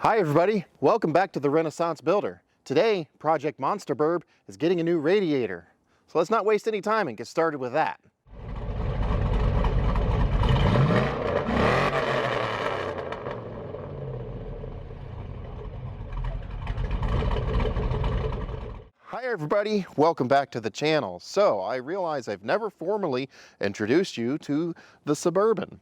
Hi everybody, welcome back to the Renaissance Builder. Today, Project Monsterburb is getting a new radiator. So let's not waste any time and get started with that. Hi everybody, welcome back to the channel. So I realize I've never formally introduced you to the Suburban.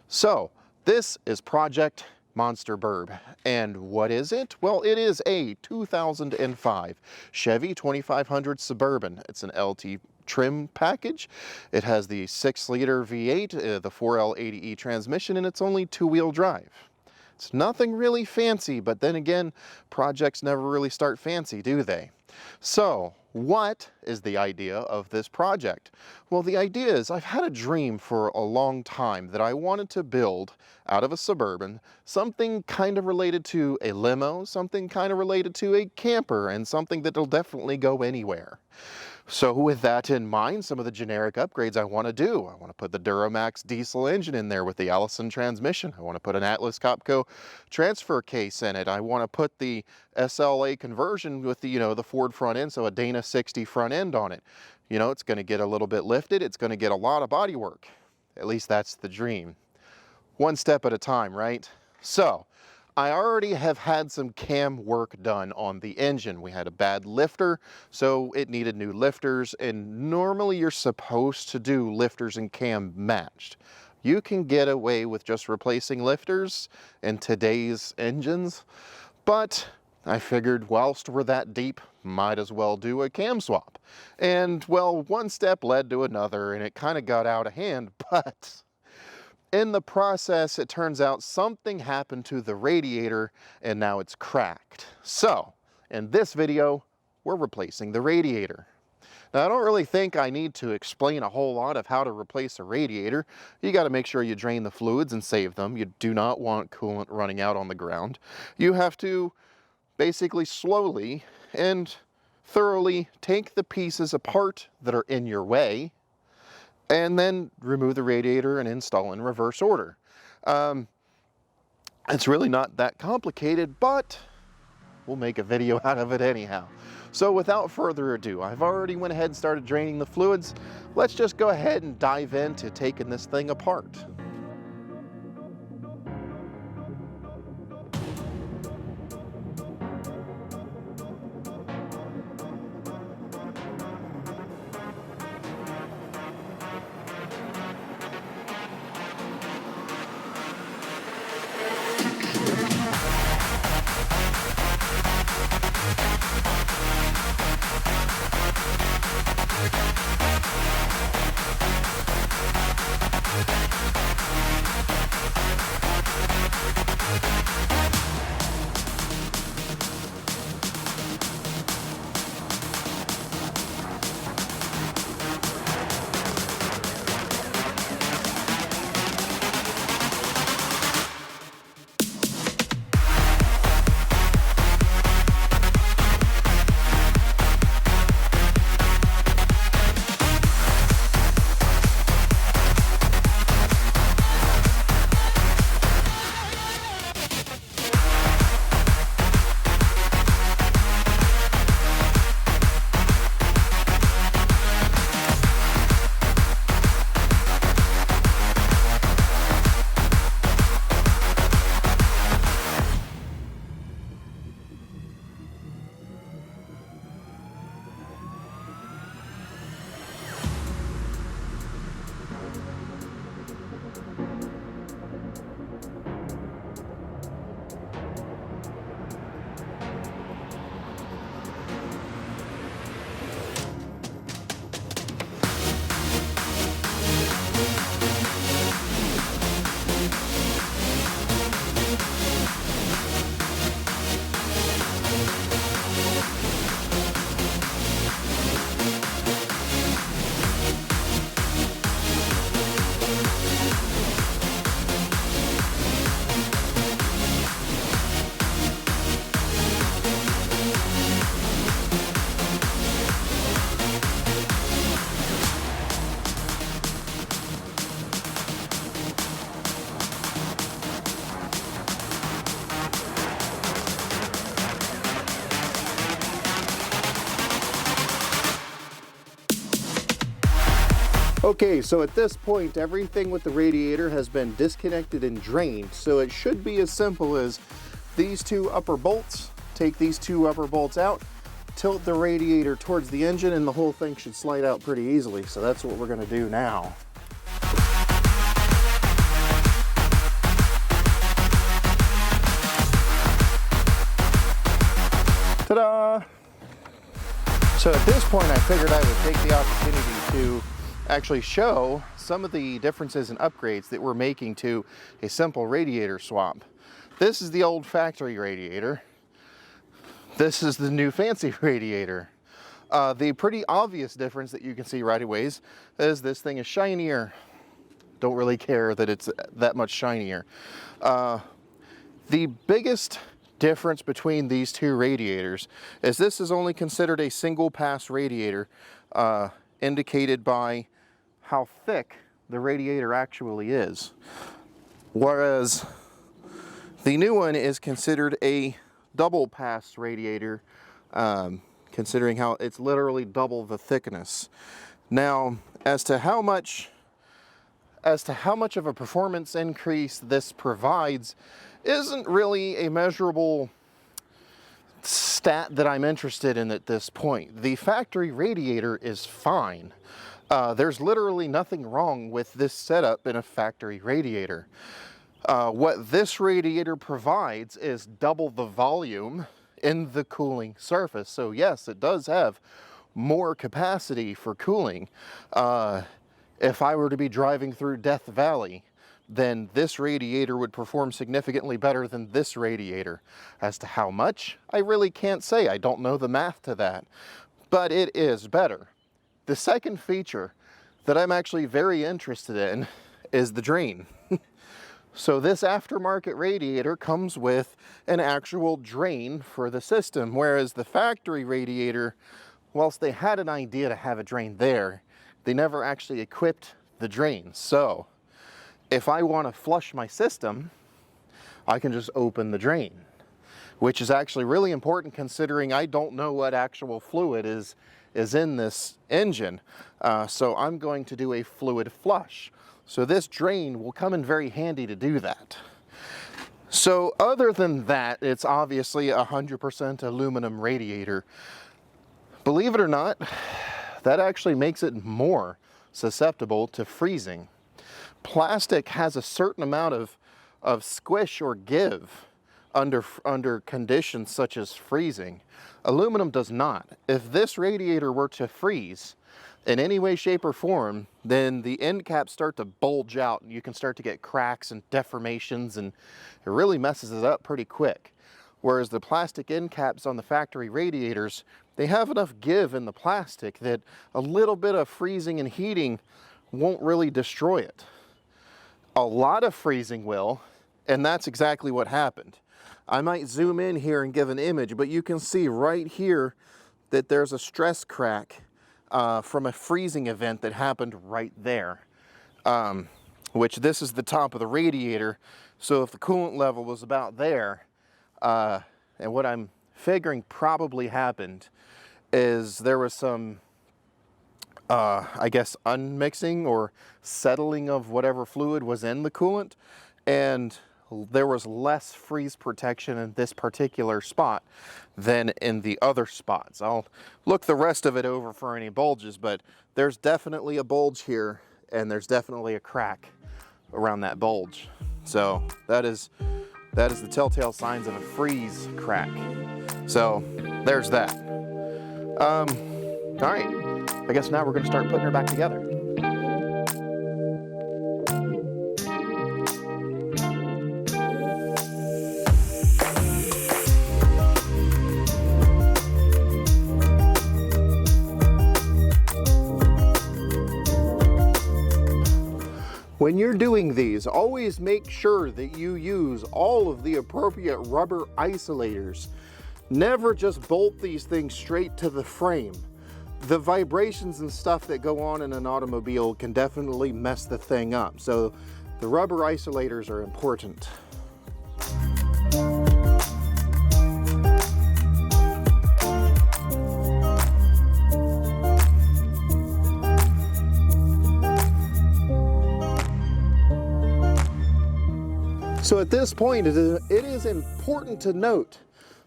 So this is Project Monsterburb. And what is it? Well, it is a 2005 Chevy 2500 Suburban. It's an LT trim package. It has the 6-liter V8, the 4L80E transmission, and it's only 2-wheel drive. It's nothing really fancy, but then again, projects never really start fancy, do they? So, what is the idea of this project? Well, the idea is I've had a dream for a long time that I wanted to build out of a Suburban something kind of related to a limo, something kind of related to a camper, and something that'll definitely go anywhere. So with that in mind, some of the generic upgrades I want to do. I want to put the Duramax diesel engine in there with the Allison transmission. I want to put an Atlas Copco transfer case in it. I want to put the SLA conversion with the, the Ford front end, so a Dana 60 front end on it. It's going to get a little bit lifted. It's going to get a lot of body work. At least that's the dream. One step at a time, right? So I already have had some cam work done on the engine. We had a bad lifter, so it needed new lifters, and normally you're supposed to do lifters and cam matched. You can get away with just replacing lifters in today's engines, but I figured whilst we're that deep, might as well do a cam swap. And well, one step led to another, and it kind of got out of hand, but in the process, it turns out something happened to the radiator and now it's cracked. So, in this video, we're replacing the radiator. Now, I don't really think I need to explain a whole lot of how to replace a radiator. You got to make sure you drain the fluids and save them. You do not want coolant running out on the ground. You have to basically slowly and thoroughly take the pieces apart that are in your way, and then remove the radiator and install in reverse order. It's really not that complicated, but we'll make a video out of it anyhow. So without further ado, I've already went ahead and started draining the fluids. Let's just go ahead and dive into taking this thing apart. Okay, so at this point, everything with the radiator has been disconnected and drained. So it should be as simple as these two upper bolts. Take these two upper bolts out, tilt the radiator towards the engine, and the whole thing should slide out pretty easily. So that's what we're gonna do now. Ta-da! So at this point, I figured I would take the opportunity to actually show some of the differences and upgrades that we're making to a simple radiator swap. This is the old factory radiator. This is the new fancy radiator. The pretty obvious difference that you can see right away is this thing is shinier. Don't really care that it's that much shinier. The biggest difference between these two radiators is this is only considered a single pass radiator, indicated by how thick the radiator actually is. Whereas the new one is considered a double pass radiator, considering how it's literally double the thickness. Now, as to how much of a performance increase this provides isn't really a measurable stat that I'm interested in at this point. The factory radiator is fine. There's literally nothing wrong with this setup in a factory radiator. What this radiator provides is double the volume in the cooling surface. So yes, it does have more capacity for cooling. If I were to be driving through Death Valley, then this radiator would perform significantly better than this radiator. As to how much, I really can't say. I don't know the math to that, but it is better. The second feature that I'm actually very interested in is the drain. So this aftermarket radiator comes with an actual drain for the system, whereas the factory radiator, whilst they had an idea to have a drain there, they never actually equipped the drain. So if I want to flush my system, I can just open the drain, which is actually really important considering I don't know what actual fluid is in this engine. So I'm going to do a fluid flush. So this drain will come in very handy to do that. So other than that, it's obviously a 100% aluminum radiator. Believe it or not, that actually makes it more susceptible to freezing. Plastic has a certain amount of squish or give under conditions such as freezing. Aluminum does not. If this radiator were to freeze in any way, shape, or form, then the end caps start to bulge out and you can start to get cracks and deformations, and it really messes it up pretty quick. Whereas the plastic end caps on the factory radiators, they have enough give in the plastic that a little bit of freezing and heating won't really destroy it. A lot of freezing will, and that's exactly what happened. I might zoom in here and give an image, but you can see right here that there's a stress crack from a freezing event that happened right there, which this is the top of the radiator. So if the coolant level was about there, and what I'm figuring probably happened is there was some, I guess, unmixing or settling of whatever fluid was in the coolant, and there was less freeze protection in this particular spot than in the other spots. I'll look the rest of it over for any bulges, but there's definitely a bulge here and there's definitely a crack around that bulge. So that is the telltale signs of a freeze crack. So there's that. All right, I guess now we're gonna start putting her back together. When you're doing these, always make sure that you use all of the appropriate rubber isolators. Never just bolt these things straight to the frame. The vibrations and stuff that go on in an automobile can definitely mess the thing up. So the rubber isolators are important. at this point, it is important to note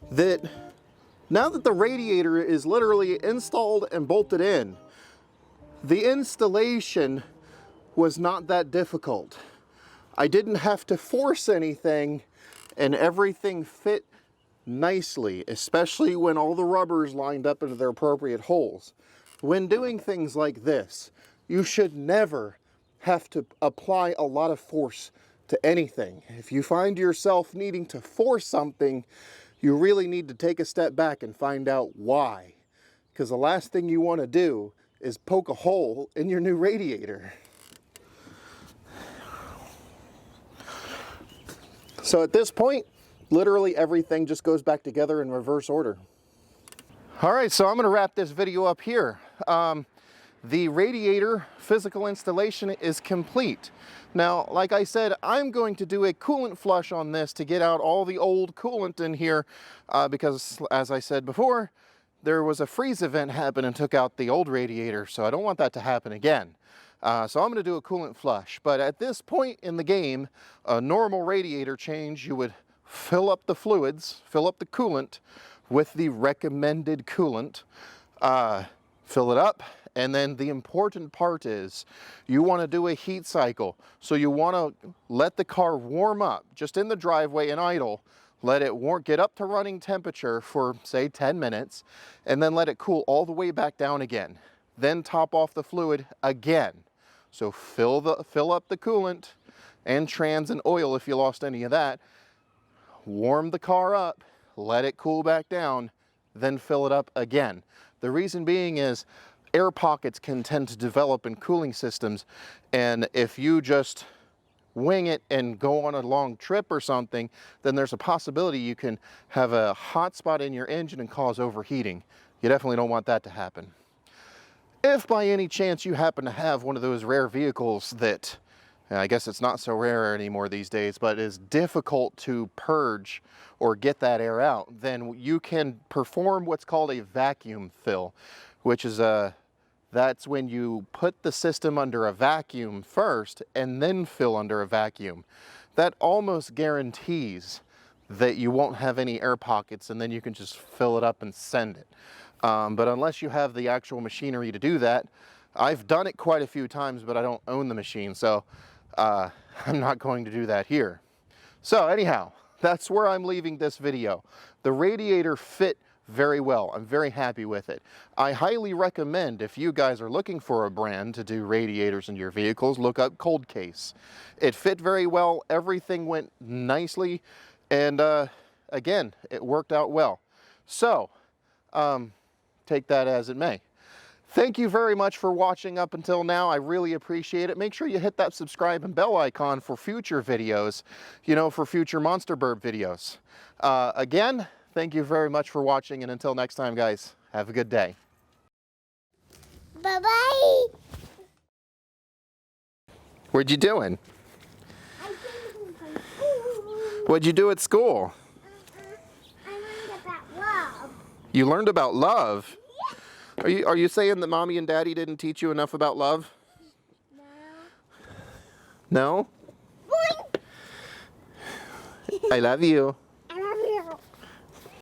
that now that the radiator is literally installed and bolted in, the installation was not that difficult. I didn't have to force anything, and everything fit nicely, especially when all the rubbers lined up into their appropriate holes. When doing things like this, you should never have to apply a lot of force to anything. If you find yourself needing to force something, you really need to take a step back and find out why. Because the last thing you want to do is poke a hole in your new radiator. So at this point, literally everything just goes back together in reverse order. All right, so I'm going to wrap this video up here. The radiator physical installation is complete. Now, like I said, I'm going to do a coolant flush on this to get out all the old coolant in here because, as I said before, there was a freeze event happen and took out the old radiator, so I don't want that to happen again. So I'm going to do a coolant flush. But at this point in the game, a normal radiator change, you would fill up the fluids, fill up the coolant with the recommended coolant, fill it up, and then the important part is you want to do a heat cycle. So you want to let the car warm up just in the driveway and idle. Let it get up to running temperature for, say, 10 minutes, and then let it cool all the way back down again. Then top off the fluid again. So fill up the coolant and trans and oil if you lost any of that. Warm the car up, let it cool back down, then fill it up again. The reason being is air pockets can tend to develop in cooling systems, and if you just wing it and go on a long trip or something, then there's a possibility you can have a hot spot in your engine and cause overheating. You definitely don't want that to happen. If by any chance you happen to have one of those rare vehicles that, I guess it's not so rare anymore these days, but is difficult to purge or get that air out, then you can perform what's called a vacuum fill, which is that's when you put the system under a vacuum first and then fill under a vacuum. That almost guarantees that you won't have any air pockets, and then you can just fill it up and send it. But unless you have the actual machinery to do that, I've done it quite a few times, but I don't own the machine, so I'm not going to do that here. So anyhow, that's where I'm leaving this video. The radiator fit very well. I'm very happy with it. I highly recommend, if you guys are looking for a brand to do radiators in your vehicles, look up Cold Case. It fit very well. Everything went nicely, and again, it worked out well. So take that as it may. Thank you very much for watching up until now. I really appreciate it. Make sure you hit that subscribe and bell icon for future videos, for future Monsterburb videos. Again, thank you very much for watching, and until next time, guys, have a good day. Bye-bye. What'd you doing? What'd you do at school? I learned about love. You learned about love? Are you saying that Mommy and Daddy didn't teach you enough about love? No. No? I love you.